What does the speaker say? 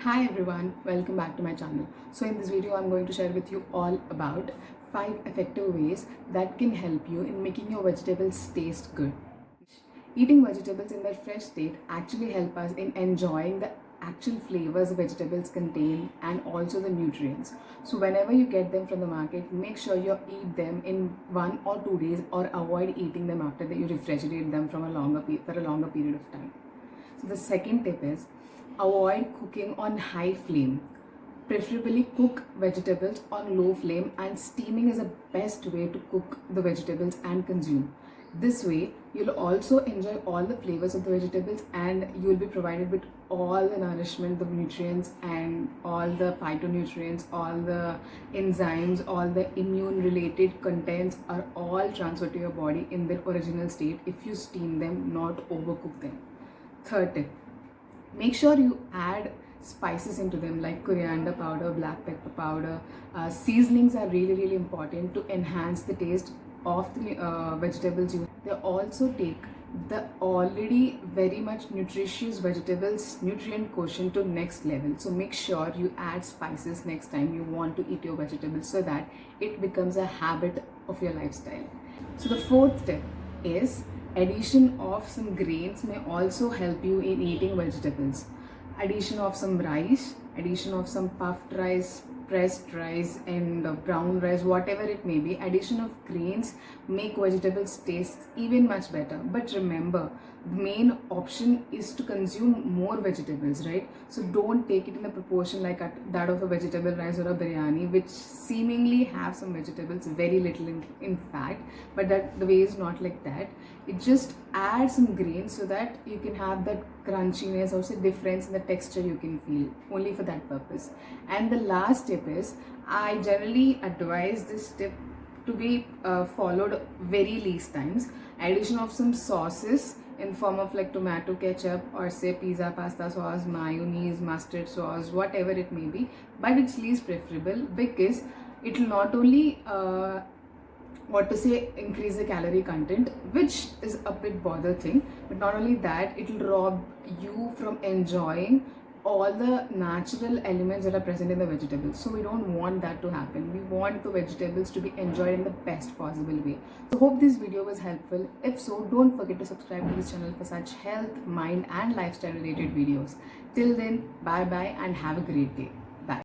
Hi everyone, welcome back to my channel. So in this video I'm going to share with you all about 5 effective ways that can help you in making your vegetables taste good. Eating vegetables in their fresh state actually help us in enjoying the actual flavors vegetables contain and also the nutrients. So whenever you get them from the market, make sure you eat them in 1 or 2 days or avoid eating them after that you refrigerate them for a longer period of time. So the second tip is avoid cooking on high flame. Preferably cook vegetables on low flame, and steaming is the best way to cook the vegetables and consume. This way you'll also enjoy all the flavors of the vegetables and you'll be provided with all the nourishment, the nutrients and all the phytonutrients, all the enzymes, all the immune related contents are all transferred to your body in their original state if you steam them, not overcook them. Third tip, make sure you add spices into them like coriander powder, black pepper powder. Seasonings are really important to enhance the taste of the vegetables. They also take the already very much nutritious vegetables nutrient quotient to next level. So make sure you add spices next time you want to eat your vegetables so that it becomes a habit of your lifestyle. So the fourth tip is addition of some grains may also help you in eating vegetables. Addition of some rice, addition of some puffed rice, pressed rice and brown rice, whatever it may be, addition of grains make vegetables taste even much better. But remember, the main option is to consume more vegetables, right? So don't take it in a proportion like that of a vegetable rice or a biryani, which seemingly have some vegetables, very little in fact, but that the way is not like that. It just adds some grains so that you can have that crunchiness or say difference in the texture you can feel, only for that purpose. And the last tip is, I generally advise this tip to be followed very least times. Addition of some sauces in form of like tomato ketchup or say pizza pasta sauce, mayonnaise, mustard sauce, whatever it may be, but it's least preferable because it will not only increase the calorie content, which is a bit bother thing, but not only that, it will rob you from enjoying all the natural elements that are present in the vegetables. So we don't want that to happen. We want the vegetables to be enjoyed in the best possible way. So hope this video was helpful. If so, don't forget to subscribe to this channel for such health, mind and lifestyle related videos. Till then, bye bye and have a great day.